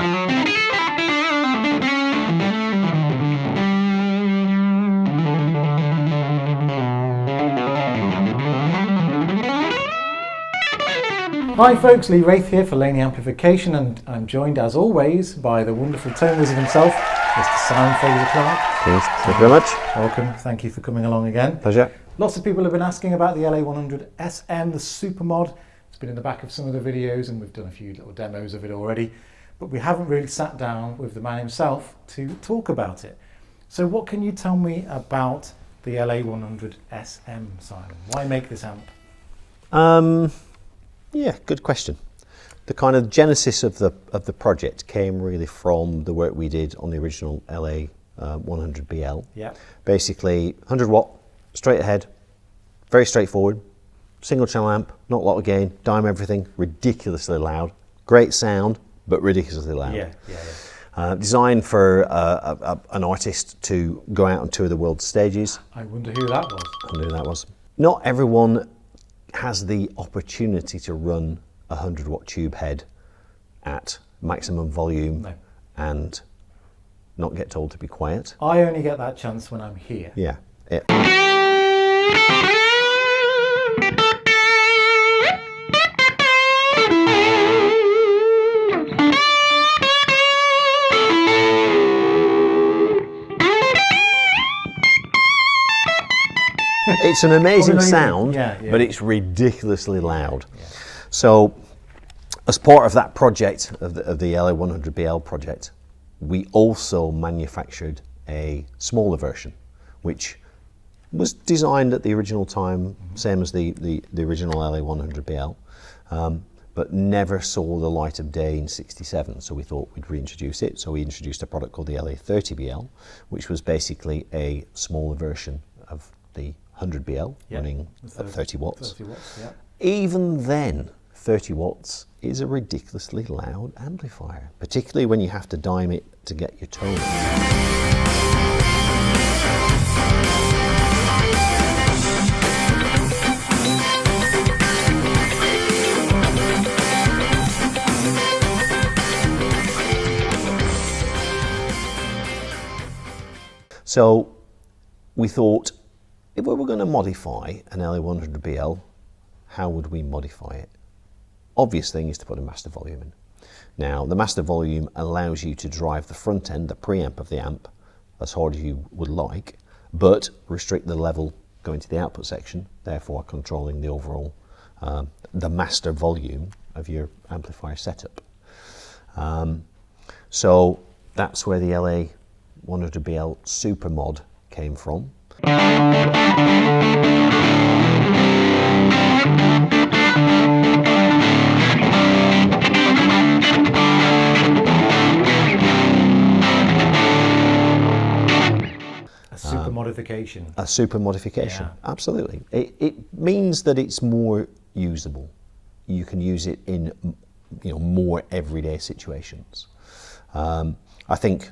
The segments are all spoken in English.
Hi folks, Lee Wraith here for Laney Amplification, and I'm joined as always by the wonderful tone wizard himself, Mr. Simon Fraser-Clark. Cheers, thank you very much. Welcome, thank you for coming along again. Pleasure. Lots of people have been asking about the LA100SM, the super mod. It's been in the back of some of the videos and we've done a few little demos of it already, but we haven't really sat down with the man himself to talk about it. So what can you tell me about the LA100SM, Simon? Why make this amp? Yeah, good question. The kind of genesis of the project came really from the work we did on the original LA100BL. Yeah. Basically, 100 watt, straight ahead, very straightforward, single channel amp, not a lot of gain, dime everything, ridiculously loud, great sound, but ridiculously loud. Yeah. Designed for an artist to go out on tour the world stages. I wonder who that was. I wonder who that was. Not everyone has the opportunity to run a 100 watt tube head at maximum volume and not get told to be quiet. I only get that chance when I'm here. Yeah. It's an amazing sound, but it's ridiculously loud. Yeah. So, as part of that project, of the LA100BL project, we also manufactured a smaller version, which was designed at the original time, same as the original LA100BL, but never saw the light of day in '67. So we thought we'd reintroduce it. So we introduced a product called the LA30BL, which was basically a smaller version of the 100BL, running at 30 watts. 30 watts, yeah. Even then, 30 watts is a ridiculously loud amplifier, particularly when you have to dime it to get your tone. So we thought, if we were going to modify an LA100BL, how would we modify it? Obvious thing is to put a master volume in. Now, the master volume allows you to drive the front end, the preamp of the amp, as hard as you would like, but restrict the level going to the output section, therefore controlling the overall, the master volume of your amplifier setup. So that's where the LA100BL Super Mod came from. Super modification. A super modification, absolutely. It means that it's more usable. You can use it in more everyday situations. I think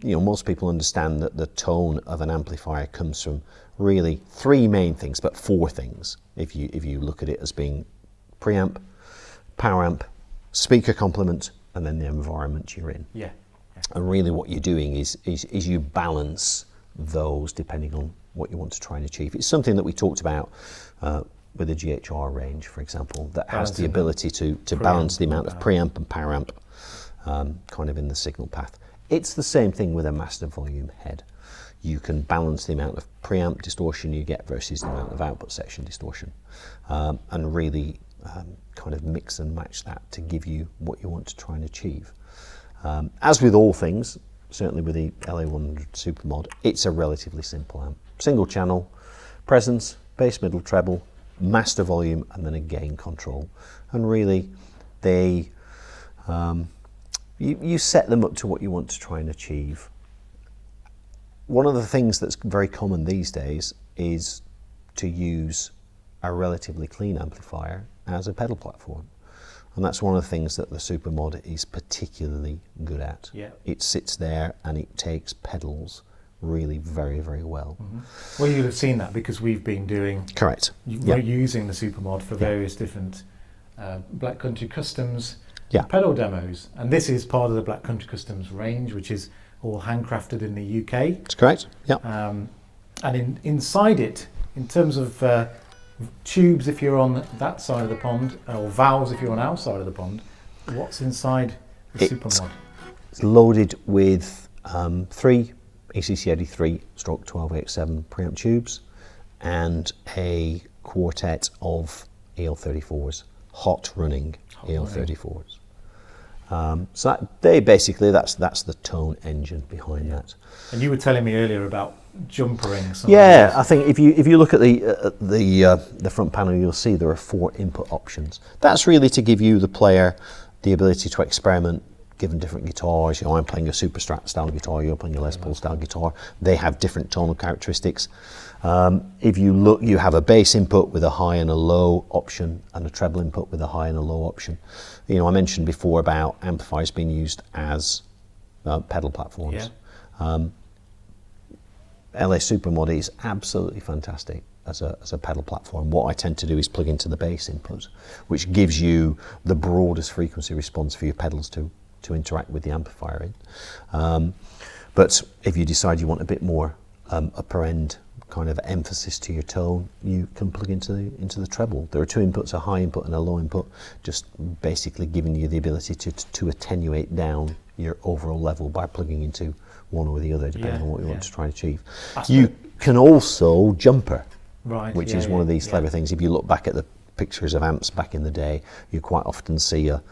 most people understand that the tone of an amplifier comes from really three main things, but four things if you look at it as being preamp, power amp, speaker complement, and then the environment you're in. Yeah. And really what you're doing is you balance those depending on what you want to try and achieve. It's something that we talked about with the GHR range, for example, that has the ability to balance the amount of preamp and power amp kind of in the signal path. It's the same thing with a master volume head. You can balance the amount of preamp distortion you get versus the amount of output section distortion, and really kind of mix and match that to give you what you want to try and achieve. As with all things, certainly with the LA100 Super Mod, it's a relatively simple amp. Single channel, presence, bass, middle, treble, master volume, and then a gain control. And really, they you set them up to what you want to try and achieve. One of the things that's very common these days is to use a relatively clean amplifier as a pedal platform. And that's one of the things that the Super Mod is particularly good at. Yeah. It sits there and it takes pedals really very, very well. Mm-hmm. Well, you'll have seen that because we've been doing... Correct. We're using the Super Mod for various different Black Country customs Yeah. pedal demos. And this is part of the Black Country Customs range, which is all handcrafted in the UK. That's correct. Yeah. And inside it, in terms of tubes if you're on that side of the pond, or valves if you're on our side of the pond, what's inside the Supermod? It's loaded with 3 ECC83 stroke 12AX7 preamp tubes and a quartet of EL34s, hot running EL34s. So that's the tone engine behind that. And you were telling me earlier about jumpering. Yeah, I think if you look at the front panel, you'll see there are 4 input options. That's really to give you, the player, the ability to experiment given different guitars. I'm playing a Super Strat style guitar, you're playing a Les Paul style guitar. They have different tonal characteristics. If you look, you have a bass input with a high and a low option, and a treble input with a high and a low option. I mentioned before about amplifiers being used as pedal platforms. Yeah. LA Supermod is absolutely fantastic as a pedal platform. What I tend to do is plug into the bass input, which gives you the broadest frequency response for your pedals to interact with the amplifier in. But if you decide you want a bit more upper end kind of emphasis to your tone, you can plug into the treble. There are 2 inputs, a high input and a low input, just basically giving you the ability to attenuate down your overall level by plugging into one or the other, depending on what you want to try and achieve. You can also jumper, which is one of these clever things. If you look back at the pictures of amps back in the day, you quite often see a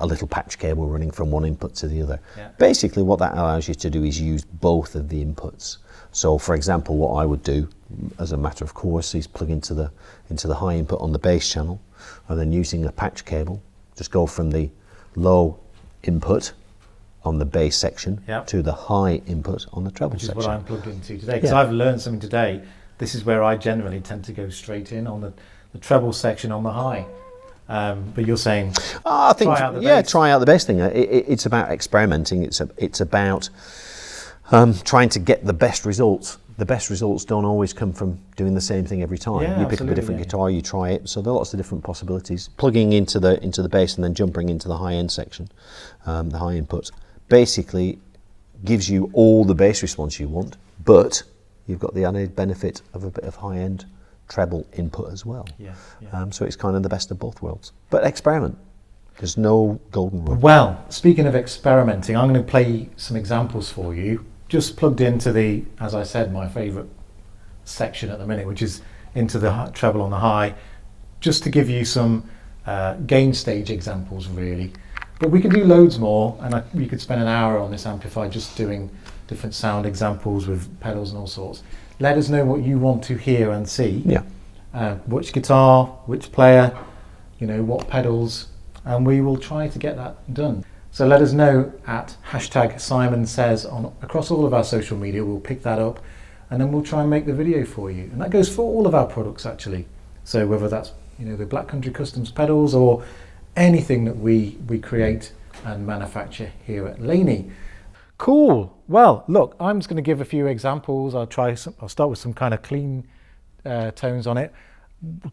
little patch cable running from one input to the other. Yeah. Basically what that allows you to do is use both of the inputs. So for example, what I would do as a matter of course is plug into the high input on the bass channel, and then using a patch cable, just go from the low input on the bass section to the high input on the treble section. Which is what I'm plugged into today, because I've learned something today. This is where I generally tend to go straight in on the treble section on the high. But you're saying, I think, try out the bass thing. It's about experimenting. It's about trying to get the best results. The best results don't always come from doing the same thing every time. You pick up a different guitar, you try it. So there are lots of different possibilities. Plugging into the bass and then jumping into the high end section, the high input, basically gives you all the bass response you want, but you've got the added benefit of a bit of high end treble input as well. So it's kind of the best of both worlds. But experiment. There's no golden rule. Well, speaking of experimenting, I'm going to play some examples for you, just plugged into as I said, my favourite section at the minute, which is into the treble on the high, just to give you some gain stage examples really. But we could do loads more, and we could spend an hour on this amplifier just doing different sound examples with pedals and all sorts. Let us know what you want to hear and see. Which guitar, which player, what pedals, and we will try to get that done. So let us know at #SimonSays across all of our social media. We'll pick that up, and then we'll try and make the video for you. And that goes for all of our products actually. So whether that's the Black Country Customs pedals or anything that we create and manufacture here at Laney. Cool. Well, look, I'm just going to give a few examples. I'll start with some kind of clean tones on it.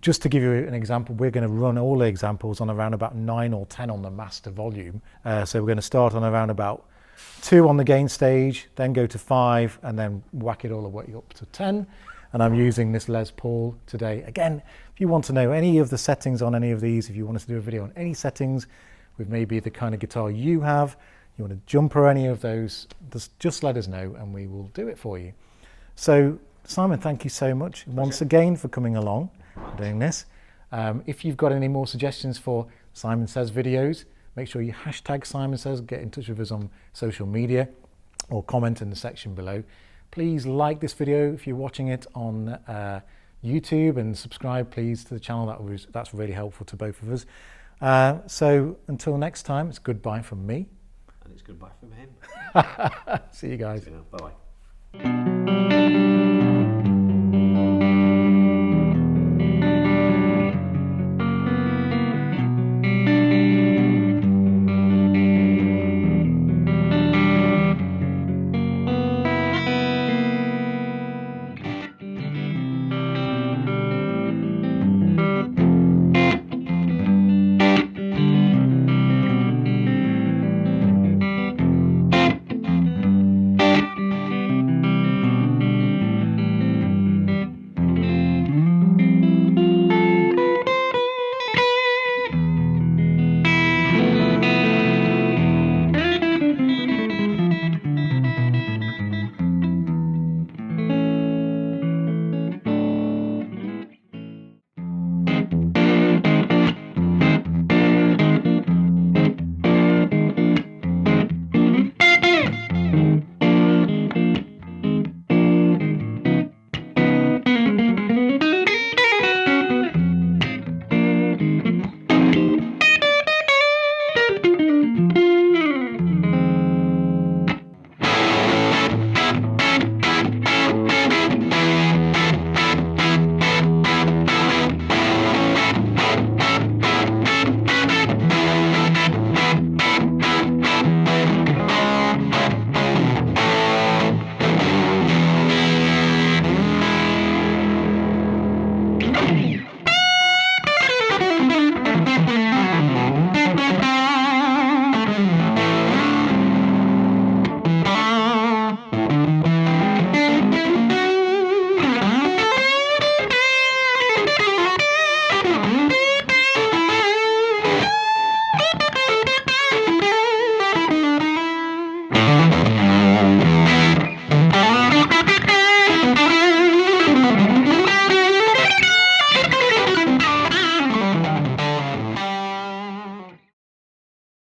Just to give you an example, we're going to run all the examples on around about 9 or 10 on the master volume. So we're going to start on around about 2 on the gain stage, then go to 5, and then whack it all the way up to 10. And I'm using this Les Paul today. Again, if you want to know any of the settings on any of these, if you want us to do a video on any settings with maybe the kind of guitar you have, you want to jumper any of those, just let us know and we will do it for you. So Simon, thank you so much once again for coming along, doing this. If you've got any more suggestions for Simon Says videos, make sure you #Simon Says, get in touch with us on social media or comment in the section below. Please like this video if you're watching it on YouTube, and subscribe please to the channel. That's really helpful to both of us. So until next time, it's goodbye from me. And it's goodbye from him. See you guys. Bye-bye.